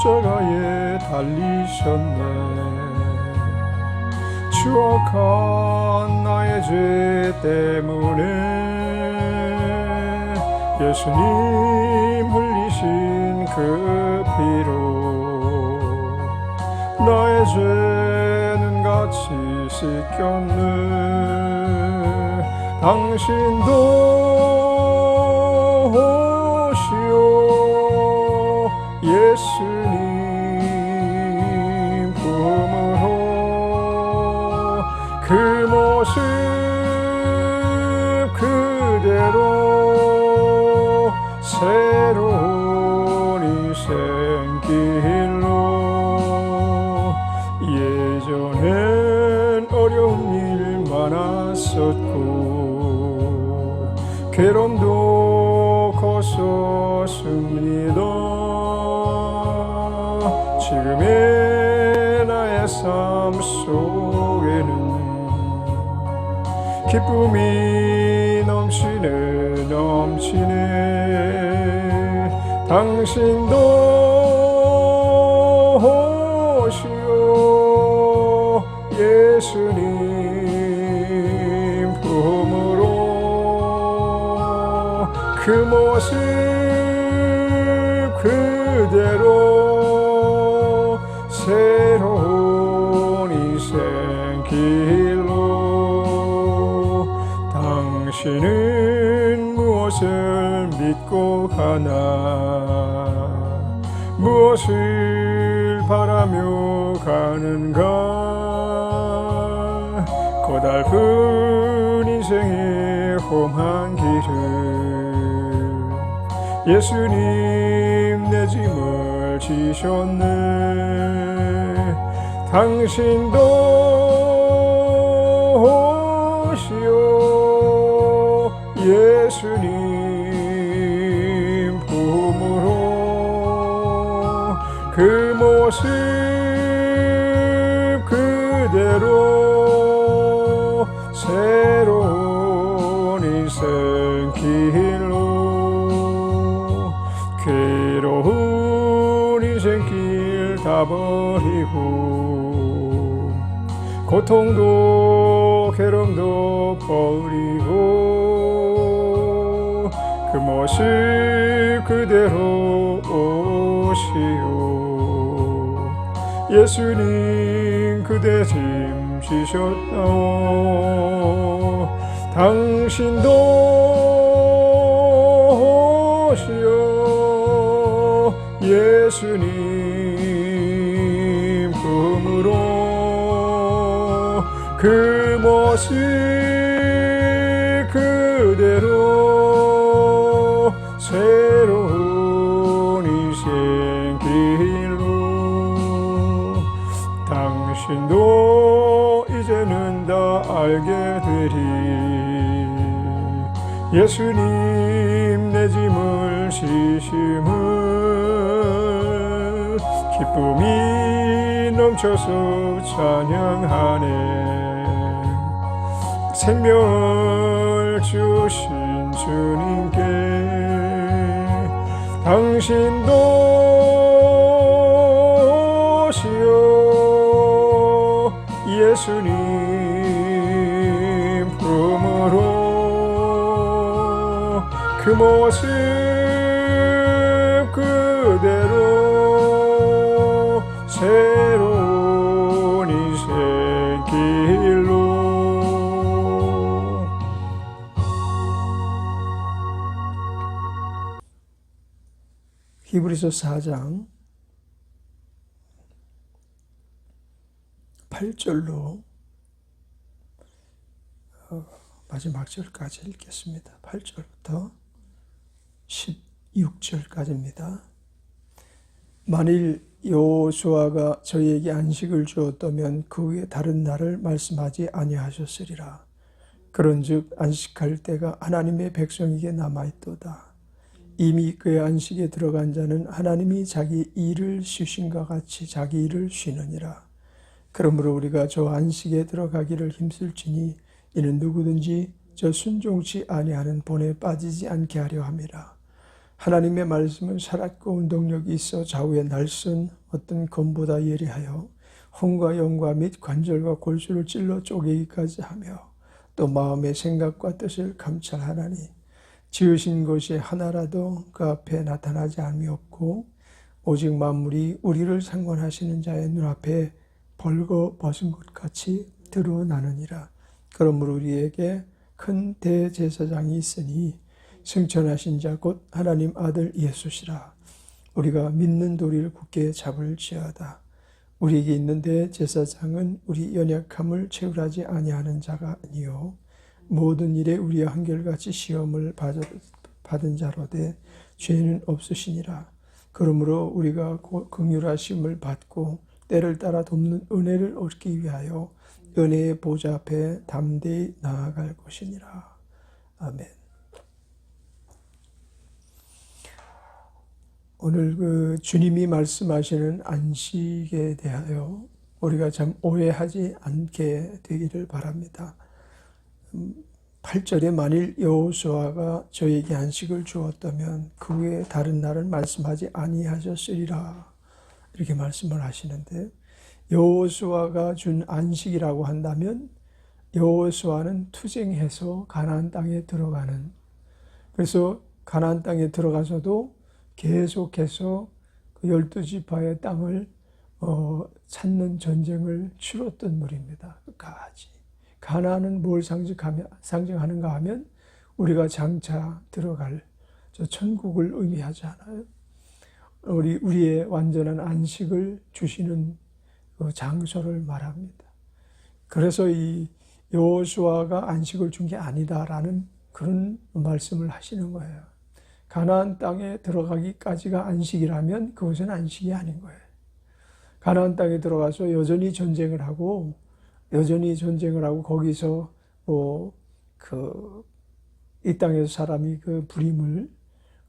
십자가에 달리셨네. 추억한 나의 죄 때문에 예수님 흘리신 그 피로 나의 죄는 같이 씻겼네. 당신도 오시오 예수님 품으로 그 모습 그대로 새로운 인생 길로. 예전엔 어려운 일 많았었고 괴로움도 컸었습니다. 지금의 나의 삶 속에는 기쁨이 넘치네. 당신도 오시오 예수님 품으로 그 모습 그대로 새로운 인생 길로. 당신은 무엇을 믿고 가나 무엇을 바라며 가는가. 고달픈 인생의 험한 길을 예수님 내 짐을 지셨네. 당신도 오시오 예수님 품으로 그 모습 그대로 새로운 인생 길로. 괴로운 인생길 다 버리고 고통도 괴로움도 버리고 그 모습 그대로 오시오 예수님 그대 짐 지셨나오. 당신도 오시오 예수님 품으로 그 모습 그대로 새로운 인생 길로. 당신도 이제는 다 알게 되리 예수님 내 짐을 지심을. 기쁨이 넘쳐서 찬양하네. 생명을 주신 주님께. 당신도 오시오 예수님 품으로 그 모습 그대로 새로운 인생 길로. 히브리서 4장 8절로 마지막 절까지 읽겠습니다. 8절부터 16절까지입니다. 만일 여호수아가 저희에게 안식을 주었다면 그 외에 다른 날을 말씀하지 아니하셨으리라. 그런즉 안식할 때가 하나님의 백성에게 남아있도다. 이미 그의 안식에 들어간 자는 하나님이 자기 일을 쉬신과 같이 자기 일을 쉬느니라. 그러므로 우리가 저 안식에 들어가기를 힘쓸지니 이는 누구든지 저 순종치 아니하는 본에 빠지지 않게 하려 함이라. 하나님의 말씀은 살았고 운동력이 있어 좌우의 날선 어떤 검보다 예리하여 혼과 영과 및 관절과 골수를 찔러 쪼개기까지 하며 또 마음의 생각과 뜻을 감찰하나니 지으신 것이 하나라도 그 앞에 나타나지 않음이 없고 오직 만물이 우리를 상관하시는 자의 눈앞에 벌거벗은 것 같이 드러나느니라. 그러므로 우리에게 큰 대제사장이 있으니 승천하신 자 곧 하나님 아들 예수시라. 우리가 믿는 도리를 굳게 잡을지어다. 우리에게 있는 대제사장은 우리 연약함을 채울하지 아니하는 자가 아니요 모든 일에 우리와 한결같이 시험을 받은 자로되 죄는 없으시니라. 그러므로 우리가 긍휼하심을 받고 때를 따라 돕는 은혜를 얻기 위하여 은혜의 보좌 앞에 담대히 나아갈 것이니라. 아멘. 오늘 주님이 말씀하시는 안식에 대하여 우리가 참 오해하지 않게 되기를 바랍니다. 8절에 만일 여호수아가 저에게 안식을 주었다면 그 외에 다른 날을 말씀하지 아니하셨으리라 이렇게 말씀을 하시는데 여호수아가 준 안식이라고 한다면 여호수아는 투쟁해서 가나안 땅에 들어가는 그래서 가나안 땅에 들어가서도 계속해서 그 12지파의 땅을 찾는 전쟁을 치렀던 물입니다. 끝까지. 가나안은 뭘 상징하는가 하면 우리가 장차 들어갈 저 천국을 의미하지 않아요? 우리의 완전한 안식을 주시는 그 장소를 말합니다. 그래서 이 여호수아가 안식을 준 게 아니다라는 그런 말씀을 하시는 거예요. 가나안 땅에 들어가기까지가 안식이라면 그것은 안식이 아닌 거예요. 가나안 땅에 들어가서 여전히 전쟁을 하고 거기서 이 땅에서 사람이 그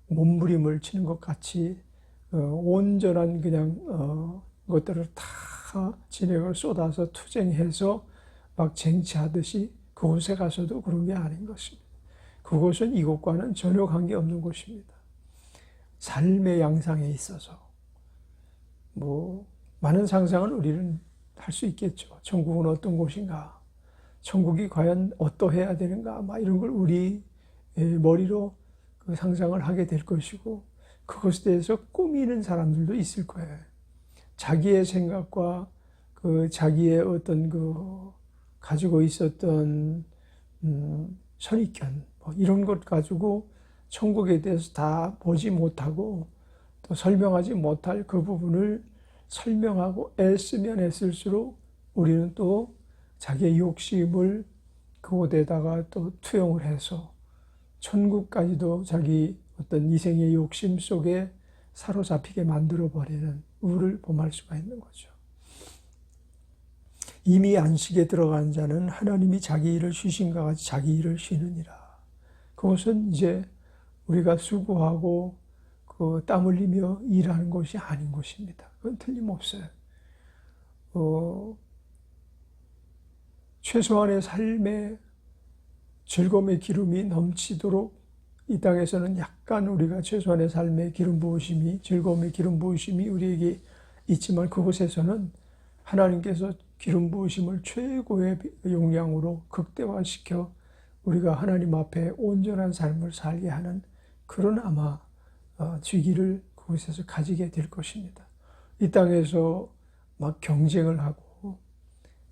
몸부림을 치는 것 같이 온전한 그냥 것들을 다 진액을 쏟아서 투쟁해서 막 쟁취하듯이 그곳에 가서도 그런 게 아닌 것입니다. 그곳은 이곳과는 전혀 관계없는 곳입니다. 삶의 양상에 있어서 많은 상상을 우리는 할 수 있겠죠. 천국은 어떤 곳인가? 천국이 과연 어떠해야 되는가? 이런 걸 우리 머리로 그 상상을 하게 될 것이고 그것에 대해서 꾸미는 사람들도 있을 거예요. 자기의 생각과 그 자기의 어떤 가지고 있었던 선입견 이런 것 가지고 천국에 대해서 다 보지 못하고 또 설명하지 못할 그 부분을 설명하고 애쓰면 애쓸수록 우리는 또 자기의 욕심을 그곳에다가 또 투영을 해서 천국까지도 자기 어떤 이생의 욕심 속에 사로잡히게 만들어버리는 우를 범할 수가 있는 거죠. 이미 안식에 들어간 자는 하나님이 자기 일을 쉬신과 같이 자기 일을 쉬느니라. 그것은 이제 우리가 수고하고 땀 흘리며 일하는 것이 아닌 것입니다. 그건 틀림없어요. 최소한의 삶의 즐거움의 기름이 넘치도록 이 땅에서는 약간 우리가 최소한의 삶의 기름 부으심이 즐거움의 기름 부으심이 우리에게 있지만 그곳에서는 하나님께서 기름 부으심을 최고의 용량으로 극대화시켜 우리가 하나님 앞에 온전한 삶을 살게 하는 그런 아마 직위를 그곳에서 가지게 될 것입니다. 이 땅에서 막 경쟁을 하고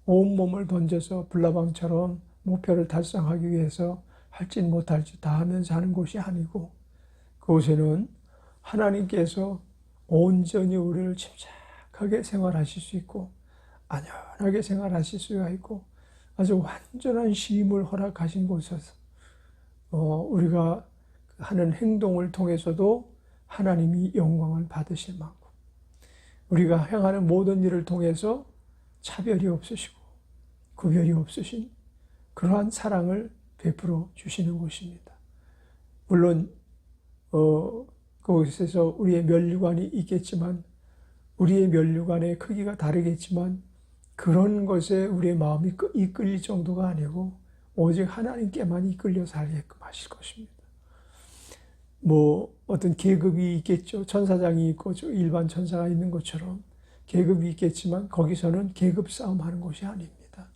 온몸을 던져서 불나방처럼 목표를 달성하기 위해서 할진 못할지 다 하면서 하는 곳이 아니고 그곳에는 하나님께서 온전히 우리를 침착하게 생활하실 수 있고 안연하게 생활하실 수가 있고 아주 완전한 쉼을 허락하신 곳에서 우리가 하는 행동을 통해서도 하나님이 영광을 받으실 만큼 우리가 행하는 모든 일을 통해서 차별이 없으시고 구별이 없으신 그러한 사랑을 베풀어 주시는 곳입니다. 물론 그곳에서 우리의 면류관이 있겠지만 우리의 면류관의 크기가 다르겠지만 그런 것에 우리의 마음이 이끌릴 정도가 아니고 오직 하나님께만 이끌려 살게끔 하실 것입니다. 어떤 계급이 있겠죠. 천사장이 있고 일반 천사가 있는 것처럼 계급이 있겠지만 거기서는 계급 싸움하는 곳이 아닙니다.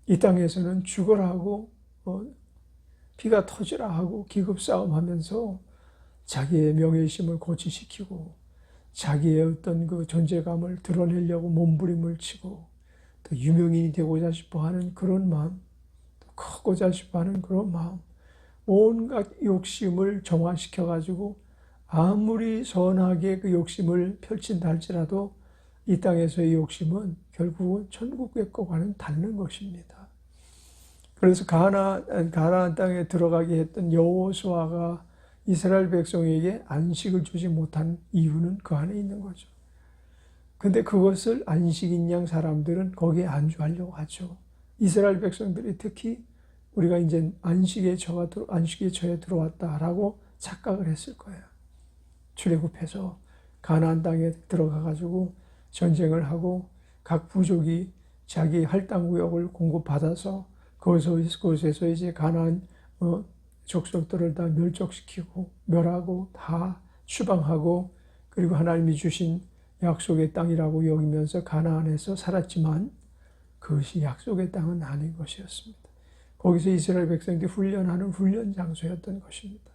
이 땅에서는 죽어라 하고 피가 터지라 하고 계급 싸움하면서 자기의 명예심을 고취시키고 자기의 어떤 그 존재감을 드러내려고 몸부림을 치고 또 유명인이 되고자 싶어하는 그런 마음, 또 크고자 싶어하는 그런 마음, 온갖 욕심을 정화시켜가지고 아무리 선하게 그 욕심을 펼친다 할지라도 이 땅에서의 욕심은 결국은 천국의 것과는 다른 것입니다. 그래서 가나안 땅에 들어가게 했던 여호수아가 이스라엘 백성에게 안식을 주지 못한 이유는 그 안에 있는 거죠. 근데 그것을 안식인 양 사람들은 거기에 안주하려고 하죠. 이스라엘 백성들이 특히 우리가 이제 안식의 처에 들어왔다라고 착각을 했을 거예요. 출애굽해서 가나안 땅에 들어가가지고 전쟁을 하고 각 부족이 자기 할당 구역을 공급받아서 그곳에서 이제 가나안 족속들을 다 멸족시키고 멸하고 다 추방하고 그리고 하나님이 주신 약속의 땅이라고 여기면서 가나안에서 살았지만 그것이 약속의 땅은 아닌 것이었습니다. 거기서 이스라엘 백성들이 훈련하는 훈련 장소였던 것입니다.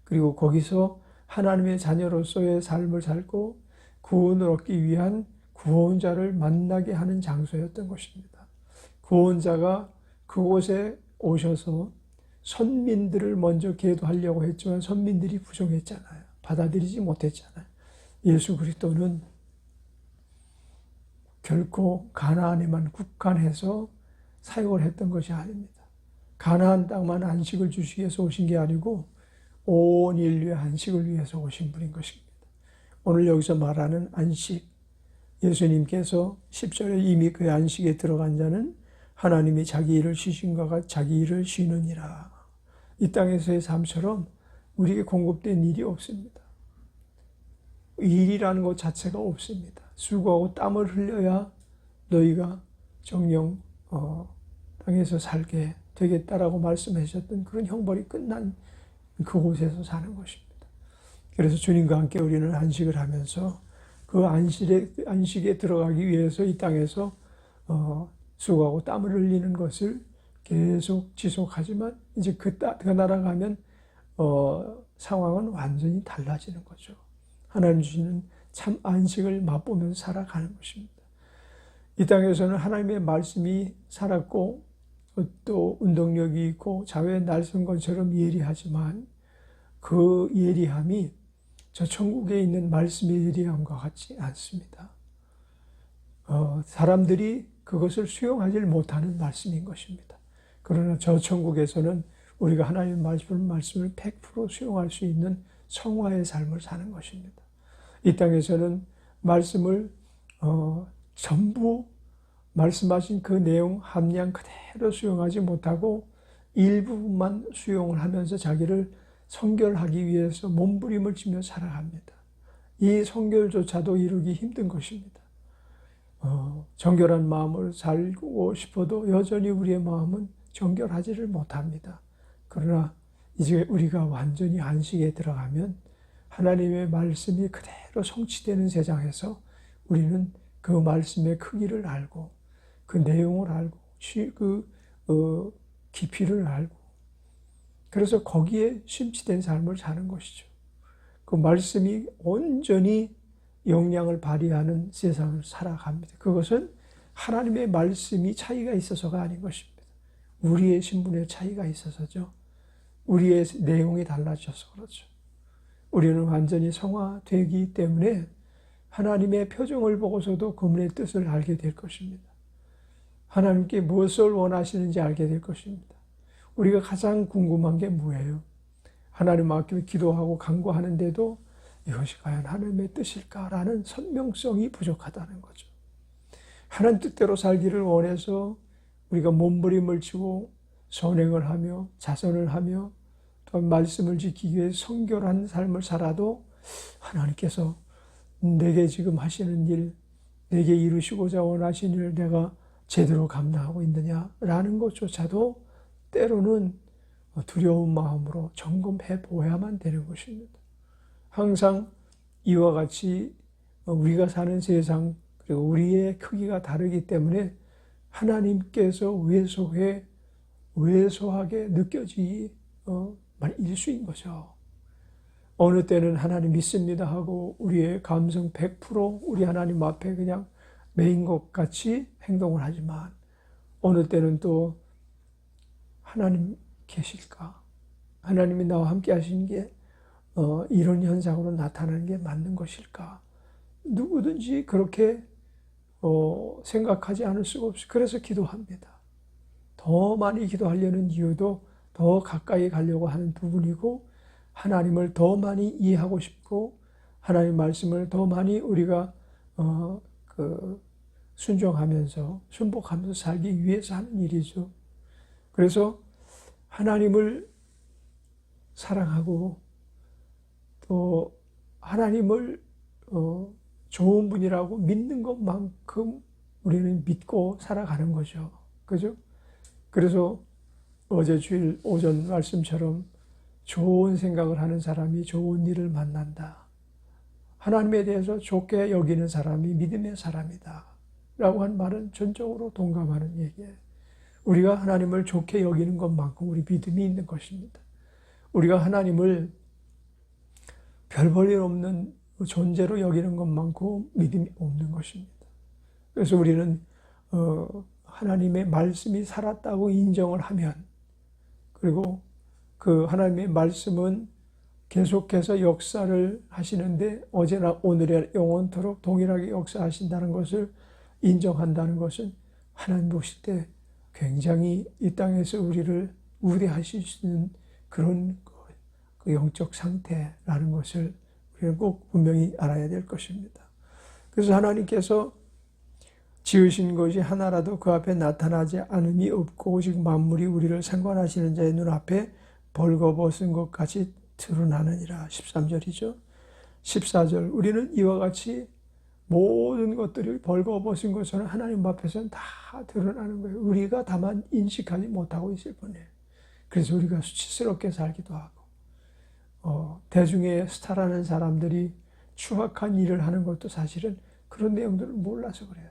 그리고 거기서 하나님의 자녀로서의 삶을 살고 구원을 얻기 위한 구원자를 만나게 하는 장소였던 것입니다. 구원자가 그곳에 오셔서 선민들을 먼저 계도하려고 했지만 선민들이 부정했잖아요. 받아들이지 못했잖아요. 예수 그리스도는 결코 가나안에만 국한해서 사역을 했던 것이 아닙니다. 가나안 땅만 안식을 주시기 위해서 오신 게 아니고 온 인류의 안식을 위해서 오신 분인 것입니다. 오늘 여기서 말하는 안식, 예수님께서 10절에 이미 그 안식에 들어간 자는 하나님이 자기 일을 쉬신 것과 자기 일을 쉬느니라. 이 땅에서의 삶처럼 우리에게 공급된 일이 없습니다. 일이라는 것 자체가 없습니다. 수고하고 땀을 흘려야 너희가 정령 땅에서 살게 되겠다라고 말씀하셨던 그런 형벌이 끝난 그곳에서 사는 것입니다. 그래서 주님과 함께 우리는 안식을 하면서 그 안식에 들어가기 위해서 이 땅에서 수고하고 땀을 흘리는 것을 계속 지속하지만 이제 그 나라 가면 상황은 완전히 달라지는 거죠. 하나님 주시는 참 안식을 맛보면서 살아가는 것입니다. 이 땅에서는 하나님의 말씀이 살았고 또 운동력이 있고 자외 날선 것처럼 예리하지만 그 예리함이 저 천국에 있는 말씀의 예리함과 같지 않습니다. 사람들이 그것을 수용하지 못하는 말씀인 것입니다. 그러나 저 천국에서는 우리가 하나님의 말씀을 100% 수용할 수 있는 성화의 삶을 사는 것입니다. 이 땅에서는 말씀을 전부 말씀하신 그 내용 함량 그대로 수용하지 못하고 일부분만 수용을 하면서 자기를 성결하기 위해서 몸부림을 치며 살아갑니다. 이 성결조차도 이루기 힘든 것입니다. 정결한 마음을 살고 싶어도 여전히 우리의 마음은 정결하지를 못합니다. 그러나 이제 우리가 완전히 안식에 들어가면 하나님의 말씀이 그대로 성취되는 세상에서 우리는 그 말씀의 크기를 알고 그 내용을 알고 그 깊이를 알고 그래서 거기에 심취된 삶을 사는 것이죠. 그 말씀이 온전히 영향을 발휘하는 세상을 살아갑니다. 그것은 하나님의 말씀이 차이가 있어서가 아닌 것입니다. 우리의 신분의 차이가 있어서죠. 우리의 내용이 달라져서 그렇죠. 우리는 완전히 성화되기 때문에 하나님의 표정을 보고서도 그분의 뜻을 알게 될 것입니다. 하나님께 무엇을 원하시는지 알게 될 것입니다. 우리가 가장 궁금한 게 뭐예요? 하나님 앞에 기도하고 간구하는데도 이것이 과연 하나님의 뜻일까라는 선명성이 부족하다는 거죠. 하나님 뜻대로 살기를 원해서 우리가 몸부림을 치고 선행을 하며 자선을 하며 또 말씀을 지키기 위해 성결한 삶을 살아도 하나님께서 내게 지금 하시는 일, 내게 이루시고자 원하신 일을 내가 제대로 감당하고 있느냐라는 것조차도 때로는 두려운 마음으로 점검해 보아야만 되는 것입니다. 항상 이와 같이 우리가 사는 세상 그리고 우리의 크기가 다르기 때문에 하나님께서 왜소하게 느껴지기 일수인 거죠. 어느 때는 하나님 믿습니다 하고 우리의 감성 100% 우리 하나님 앞에 그냥 매인 것 같이 행동을 하지만 어느 때는 또 하나님 계실까? 하나님이 나와 함께 하시는 게 이런 현상으로 나타나는 게 맞는 것일까? 누구든지 그렇게 생각하지 않을 수가 없어요. 그래서 기도합니다. 더 많이 기도하려는 이유도 더 가까이 가려고 하는 부분이고 하나님을 더 많이 이해하고 싶고 하나님 말씀을 더 많이 우리가 순복하면서 살기 위해서 하는 일이죠. 그래서 하나님을 사랑하고 또 하나님을 좋은 분이라고 믿는 것만큼 우리는 믿고 살아가는 거죠. 그죠? 그래서 어제 주일 오전 말씀처럼 좋은 생각을 하는 사람이 좋은 일을 만난다. 하나님에 대해서 좋게 여기는 사람이 믿음의 사람이다. 라고 한 말은 전적으로 동감하는 얘기예요. 우리가 하나님을 좋게 여기는 것만큼 우리 믿음이 있는 것입니다. 우리가 하나님을 별 볼 일 없는 존재로 여기는 것만큼 믿음이 없는 것입니다. 그래서 우리는 하나님의 말씀이 살았다고 인정을 하면 그리고 그 하나님의 말씀은 계속해서 역사를 하시는데 어제나 오늘의 영원토록 동일하게 역사하신다는 것을 인정한다는 것은 하나님 보실 때 굉장히 이 땅에서 우리를 우대하실 수 있는 그런 그 영적 상태라는 것을 우리는 꼭 분명히 알아야 될 것입니다. 그래서 하나님께서 지으신 것이 하나라도 그 앞에 나타나지 않음이 없고 오직 만물이 우리를 상관하시는 자의 눈앞에 벌거벗은 것 같이 드러나느니라. 13절이죠. 14절 우리는 이와 같이 모든 것들이 벌거벗은 것처럼 하나님 앞에서는 다 드러나는 거예요. 우리가 다만 인식하지 못하고 있을 뿐이에요. 그래서 우리가 수치스럽게 살기도 하고 대중의 스타라는 사람들이 추악한 일을 하는 것도 사실은 그런 내용들을 몰라서 그래요.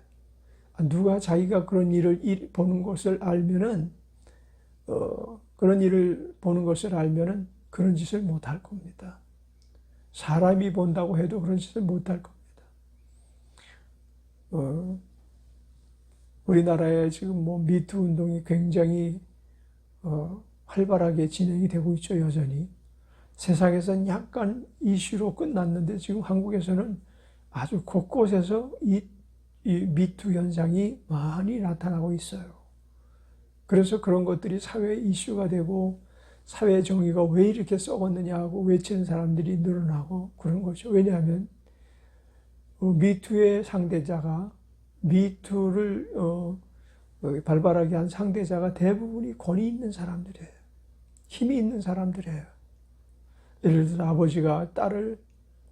누가 자기가 그런 일을 보는 것을 알면은 그런 일을 보는 것을 알면은 그런 짓을 못할 겁니다. 사람이 본다고 해도 그런 짓을 못할 겁니다. 우리나라에 지금 미투 운동이 굉장히 활발하게 진행이 되고 있죠. 여전히 세상에서는 약간 이슈로 끝났는데 지금 한국에서는 아주 곳곳에서 이 미투 현상이 많이 나타나고 있어요. 그래서 그런 것들이 사회 이슈가 되고 사회 정의가 왜 이렇게 썩었느냐 하고 외치는 사람들이 늘어나고 그런 거죠. 왜냐하면 미투의 상대자가 미투를 발발하게 한 상대자가 대부분이 권위 있는 사람들이에요. 힘이 있는 사람들이에요. 예를 들어서 아버지가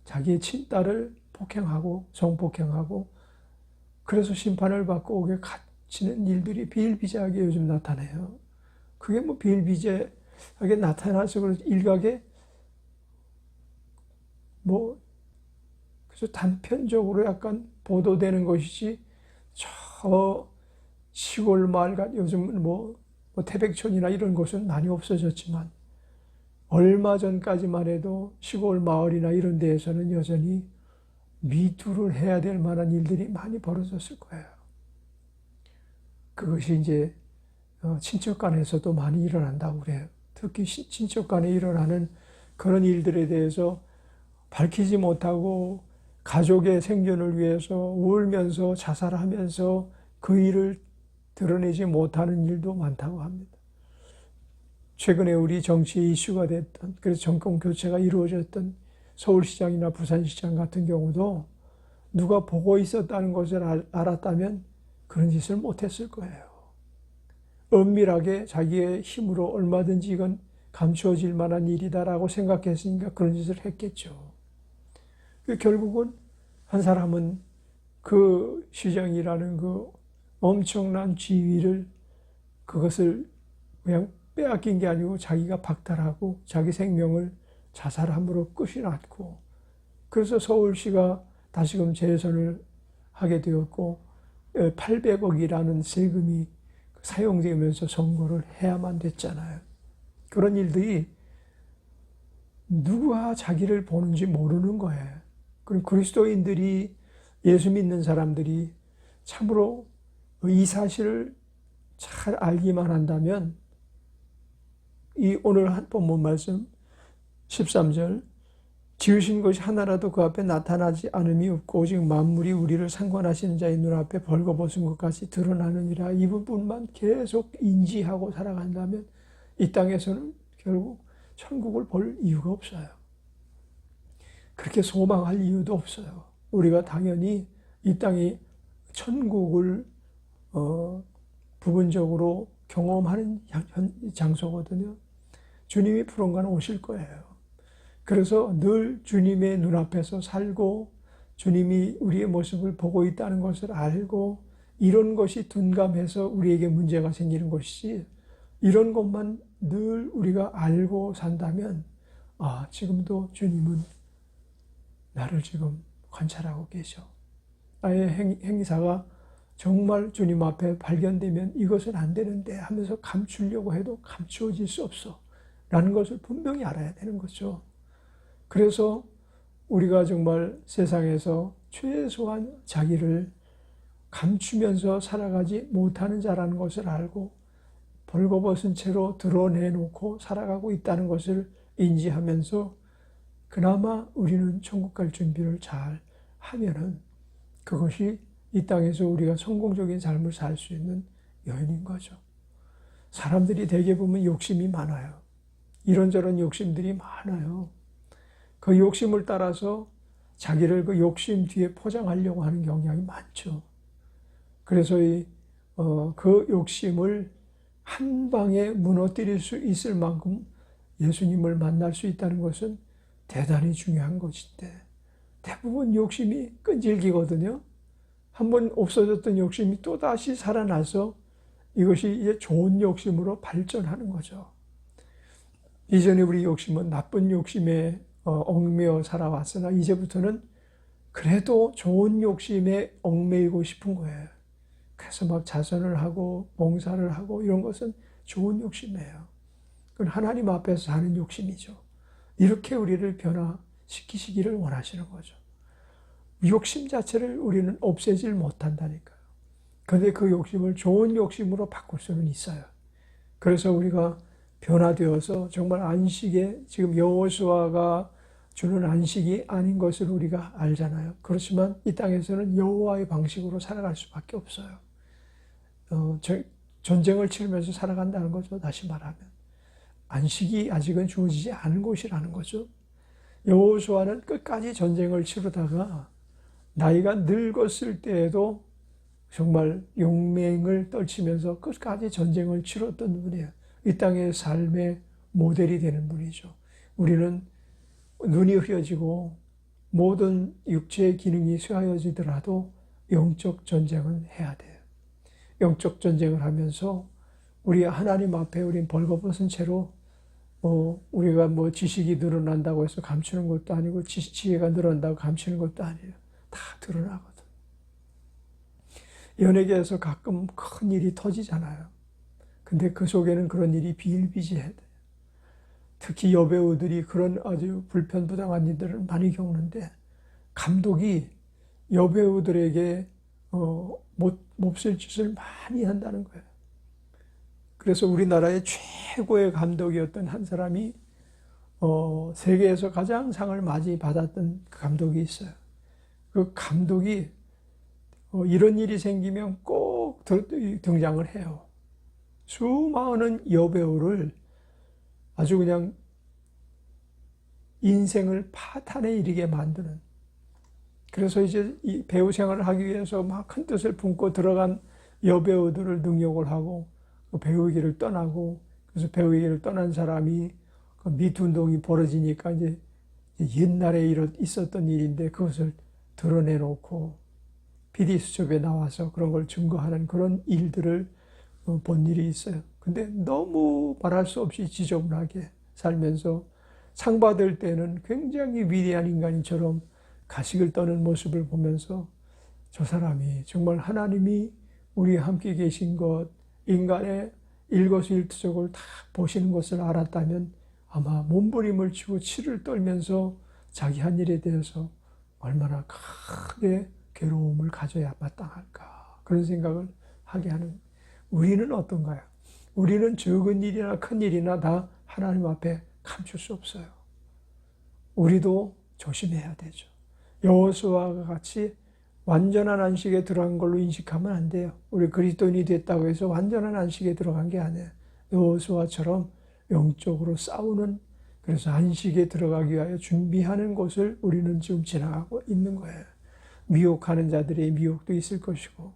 자기의 친딸을 폭행하고 성폭행하고 그래서 심판을 받고 오게 갇히는 일들이 비일비재하게 요즘 나타나요. 그게 비일비재하게 나타나서 그래서 일각에 그래서 단편적으로 약간 보도되는 것이지 저 시골 마을 요즘은 태백촌이나 이런 곳은 많이 없어졌지만 얼마 전까지만 해도 시골 마을이나 이런 데에서는 여전히 미투를 해야 될 만한 일들이 많이 벌어졌을 거예요. 그것이 이제 친척 간에서도 많이 일어난다고 그래요. 특히 친척 간에 일어나는 그런 일들에 대해서 밝히지 못하고 가족의 생존을 위해서 울면서 자살하면서 그 일을 드러내지 못하는 일도 많다고 합니다. 최근에 우리 정치 이슈가 됐던 그래서 정권 교체가 이루어졌던 서울시장이나 부산시장 같은 경우도 누가 보고 있었다는 것을 알았다면 그런 짓을 못했을 거예요. 은밀하게 자기의 힘으로 얼마든지 이건 감추어질 만한 일이다라고 생각했으니까 그런 짓을 했겠죠. 결국은 한 사람은 그 시장이라는 그 엄청난 지위를 그것을 그냥 빼앗긴 게 아니고 자기가 박탈하고 자기 생명을 자살함으로 끝이 났고, 그래서 서울시가 다시금 재선을 하게 되었고 800억이라는 세금이 사용되면서 선거를 해야만 됐잖아요. 그런 일들이 누가 자기를 보는지 모르는 거예요. 그럼 그리스도인들이, 예수 믿는 사람들이 참으로 이 사실을 잘 알기만 한다면, 이 오늘 한 본문 말씀 13절, 지으신 것이 하나라도 그 앞에 나타나지 않음이 없고 오직 만물이 우리를 상관하시는 자의 눈앞에 벌거벗은 것 같이 드러나느니라. 이 부분만 계속 인지하고 살아간다면 이 땅에서는 결국 천국을 볼 이유가 없어요. 그렇게 소망할 이유도 없어요. 우리가 당연히 이 땅이 천국을 부분적으로 경험하는 장소거든요. 주님이 불언간 오실 거예요. 그래서 늘 주님의 눈앞에서 살고 주님이 우리의 모습을 보고 있다는 것을 알고, 이런 것이 둔감해서 우리에게 문제가 생기는 것이지, 이런 것만 늘 우리가 알고 산다면, 지금도 주님은 나를 지금 관찰하고 계셔. 나의 행사가 정말 주님 앞에 발견되면 이것은 안 되는데 하면서 감추려고 해도 감추어질 수 없어 라는 것을 분명히 알아야 되는 거죠. 그래서 우리가 정말 세상에서 최소한 자기를 감추면서 살아가지 못하는 자라는 것을 알고 벌거벗은 채로 드러내놓고 살아가고 있다는 것을 인지하면서 그나마 우리는 천국 갈 준비를 잘 하면은 그것이 이 땅에서 우리가 성공적인 삶을 살 수 있는 요인인 거죠. 사람들이 대개 보면 욕심이 많아요. 이런저런 욕심들이 많아요. 그 욕심을 따라서 자기를 그 욕심 뒤에 포장하려고 하는 경향이 많죠. 그래서 그 욕심을 한 방에 무너뜨릴 수 있을 만큼 예수님을 만날 수 있다는 것은 대단히 중요한 것인데, 대부분 욕심이 끈질기거든요. 한번 없어졌던 욕심이 또다시 살아나서 이것이 이제 좋은 욕심으로 발전하는 거죠. 이전에 우리 욕심은 나쁜 욕심에 얽매여 살아왔으나 이제부터는 그래도 좋은 욕심에 얽매이고 싶은 거예요. 그래서 막 자선을 하고 봉사를 하고 이런 것은 좋은 욕심이에요. 그건 하나님 앞에서 사는 욕심이죠. 이렇게 우리를 변화시키시기를 원하시는 거죠. 욕심 자체를 우리는 없애질 못한다니까요. 그런데 그 욕심을 좋은 욕심으로 바꿀 수는 있어요. 그래서 우리가 변화되어서 정말 안식에, 지금 여호수아가 주는 안식이 아닌 것을 우리가 알잖아요. 그렇지만 이 땅에서는 여호와의 방식으로 살아갈 수밖에 없어요. 전쟁을 치르면서 살아간다는 거죠. 다시 말하면 안식이 아직은 주어지지 않은 곳이라는 거죠. 여호수아는 끝까지 전쟁을 치르다가 나이가 늙었을 때에도 정말 용맹을 떨치면서 끝까지 전쟁을 치렀던 분이에요. 이 땅의 삶의 모델이 되는 분이죠. 우리는 눈이 흐려지고 모든 육체의 기능이 쇠하여지더라도 영적 전쟁은 해야 돼요. 영적 전쟁을 하면서 우리 하나님 앞에 우린 벌거벗은 채로 우리가 지식이 늘어난다고 해서 감추는 것도 아니고 지혜가 늘어난다고 감추는 것도 아니에요. 다 드러나거든. 연예계에서 가끔 큰 일이 터지잖아요. 근데 그 속에는 그런 일이 비일비재해야 돼요. 특히 여배우들이 그런 아주 불편부당한 일들을 많이 겪는데 감독이 여배우들에게 몹쓸 짓을 많이 한다는 거예요. 그래서 우리나라의 최고의 감독이었던 한 사람이 세계에서 가장 상을 많이 받았던 그 감독이 있어요. 그 감독이 이런 일이 생기면 꼭 등장을 해요. 수많은 여배우를 아주 그냥 인생을 파탄에 이르게 만드는, 그래서 이제 이 배우 생활을 하기 위해서 막 큰 뜻을 품고 들어간 여배우들을 능욕을 하고 그 배우 길을 떠나고, 그래서 배우 길을 떠난 사람이 그 미투 운동이 벌어지니까 이제 옛날에 있었던 일인데 그것을 드러내놓고 PD수첩에 나와서 그런 걸 증거하는 그런 일들을 본 일이 있어요. 근데 너무 말할 수 없이 지저분하게 살면서 상 받을 때는 굉장히 위대한 인간인처럼 가식을 떠는 모습을 보면서 저 사람이 정말 하나님이 우리와 함께 계신 것, 인간의 일거수일투족을 다 보시는 것을 알았다면 아마 몸부림을 치고 치를 떨면서 자기 한 일에 대해서 얼마나 크게 괴로움을 가져야 마땅할까, 그런 생각을 하게 하는. 우리는 어떤가요? 우리는 적은 일이나 큰 일이나 다 하나님 앞에 감출 수 없어요. 우리도 조심해야 되죠. 여호수아와 같이 완전한 안식에 들어간 걸로 인식하면 안 돼요. 우리 그리스도인이 됐다고 해서 완전한 안식에 들어간 게 아니에요. 여호수아처럼 영적으로 싸우는, 그래서 안식에 들어가기 위하여 준비하는 것을 우리는 지금 지나가고 있는 거예요. 미혹하는 자들의 미혹도 있을 것이고,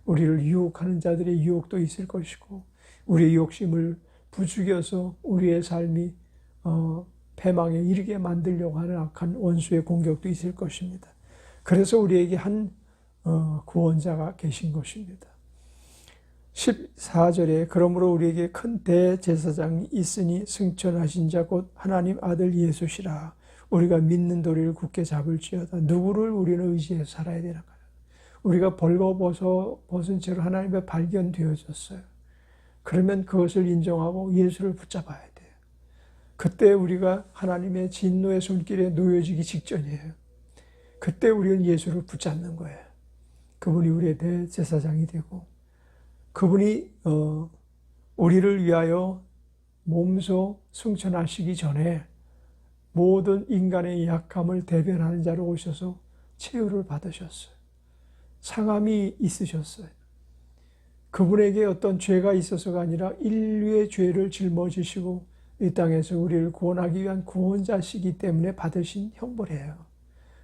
우리를 유혹하는 자들의 유혹도 있을 것이고, 우리의 욕심을 부추겨서 우리의 삶이 패망에 이르게 만들려고 하는 악한 원수의 공격도 있을 것입니다. 그래서 우리에게 한 구원자가 계신 것입니다. 14절에 그러므로 우리에게 큰 대제사장이 있으니 승천하신 자 곧 하나님 아들 예수시라. 우리가 믿는 도리를 굳게 잡을지어다. 누구를 우리는 의지해서 살아야 되는가? 우리가 벌거벗은 채로 하나님 앞에 발견되어졌어요. 그러면 그것을 인정하고 예수를 붙잡아야 돼요. 그때 우리가 하나님의 진노의 손길에 놓여지기 직전이에요. 그때 우리는 예수를 붙잡는 거예요. 그분이 우리의 대제사장이 되고, 그분이 우리를 위하여 몸소 승천하시기 전에 모든 인간의 약함을 대변하는 자로 오셔서 치유를 받으셨어요. 상함이 있으셨어요. 그분에게 어떤 죄가 있어서가 아니라 인류의 죄를 짊어지시고 이 땅에서 우리를 구원하기 위한 구원자시기 때문에 받으신 형벌이에요.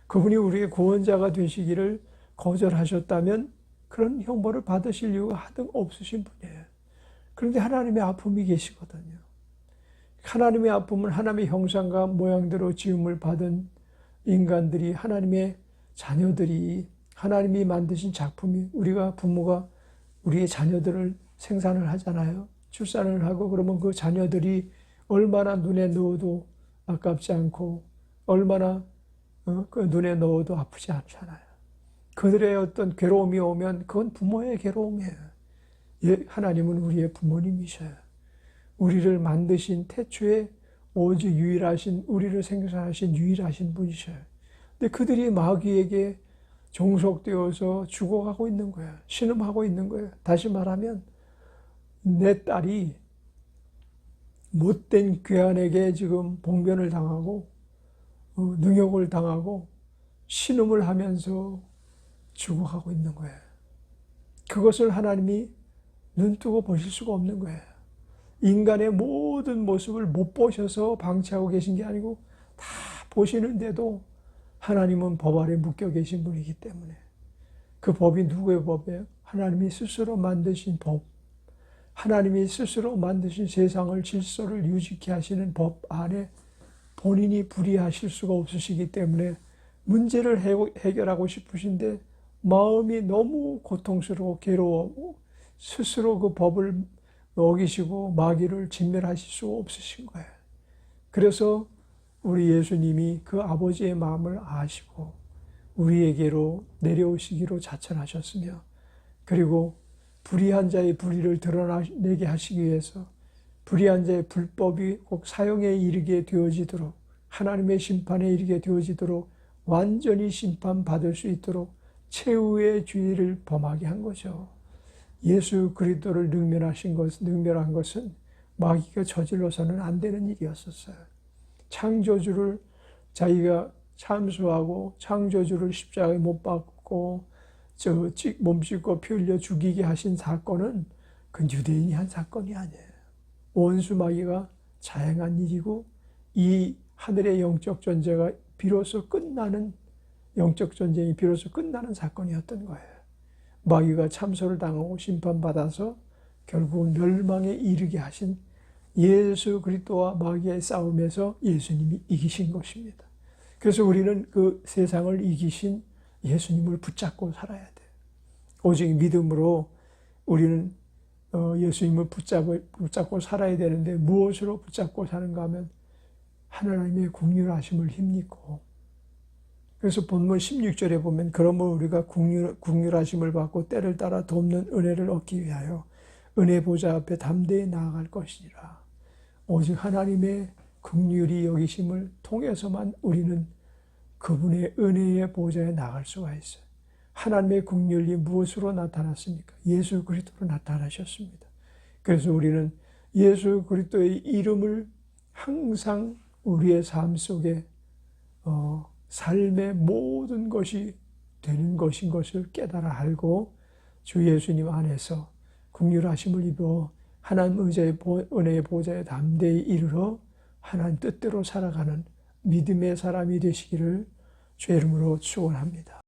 그분이 우리의 구원자가 되시기를 거절하셨다면 그런 형벌을 받으실 이유가 하등 없으신 분이에요. 그런데 하나님의 아픔이 계시거든요. 하나님의 아픔은 하나님의 형상과 모양대로 지음을 받은 인간들이, 하나님의 자녀들이, 하나님이 만드신 작품이, 우리가 부모가 우리의 자녀들을 생산을 하잖아요. 출산을 하고 그러면 그 자녀들이 얼마나 눈에 넣어도 아깝지 않고 얼마나 그 눈에 넣어도 아프지 않잖아요. 그들의 어떤 괴로움이 오면 그건 부모의 괴로움이에요. 하나님은 우리의 부모님이셔요. 우리를 만드신 태초에 오직 유일하신, 우리를 생산하신 유일하신 분이셔요. 근데 그들이 마귀에게 종속되어서 죽어가고 있는 거예요. 신음하고 있는 거예요. 다시 말하면 내 딸이 못된 괴한에게 지금 봉변을 당하고 능욕을 당하고 신음을 하면서 죽어가고 있는 거예요. 그것을 하나님이 눈뜨고 보실 수가 없는 거예요. 인간의 모든 모습을 못 보셔서 방치하고 계신 게 아니고 다 보시는데도 하나님은 법 아래 묶여 계신 분이기 때문에, 그 법이 누구의 법이에요? 하나님이 스스로 만드신 법, 하나님이 스스로 만드신 세상을 질서를 유지케 하시는 법 안에 본인이 불이하실 수가 없으시기 때문에 문제를 해결하고 싶으신데 마음이 너무 고통스러워 괴로워 스스로 그 법을 어기시고 마귀를 진멸하실 수 없으신 거예요. 그래서 우리 예수님이 그 아버지의 마음을 아시고 우리에게로 내려오시기로 자천하셨으며, 그리고 불의한 자의 불의를 드러내게 하시기 위해서 불의한 자의 불법이 꼭 사형에 이르게 되어지도록, 하나님의 심판에 이르게 되어지도록 완전히 심판받을 수 있도록 최후의 주의를 범하게 한 거죠. 예수 그리스도를 능멸한 것은 마귀가 저질러서는 안 되는 일이었었어요. 창조주를 자기가 참수하고 창조주를 십자가에 못 박고 몸짓고 피 흘려 죽이게 하신 사건은 그 유대인이 한 사건이 아니에요. 원수 마귀가 자행한 일이고, 이 하늘의 영적 전쟁이 비로소 끝나는 사건이었던 거예요. 마귀가 참소를 당하고 심판받아서 결국 멸망에 이르게 하신 예수 그리스도와 마귀의 싸움에서 예수님이 이기신 것입니다. 그래서 우리는 그 세상을 이기신 예수님을 붙잡고 살아야 돼요. 오직 믿음으로 우리는 예수님을 붙잡고 살아야 되는데 무엇으로 붙잡고 사는가 하면 하나님의 긍휼하심을 힘입고, 그래서 본문 16절에 보면 그러므로 우리가 긍휼하심을 받고 때를 따라 돕는 은혜를 얻기 위하여 은혜 보좌 앞에 담대히 나아갈 것이니라. 오직 하나님의 긍휼이 여기심을 통해서만 우리는 그분의 은혜의 보좌에 나갈 수가 있어요. 하나님의 긍휼이 무엇으로 나타났습니까? 예수 그리스도로 나타나셨습니다. 그래서 우리는 예수 그리스도의 이름을 항상 우리의 삶 속에 삶의 모든 것이 되는 것인 것을 깨달아 알고 주 예수님 안에서 긍휼하심을 입어 하나님 의자의 은혜의 보좌에 담대히 이르러 하나님 뜻대로 살아가는 믿음의 사람이 되시기를 주의 이름으로 축원합니다.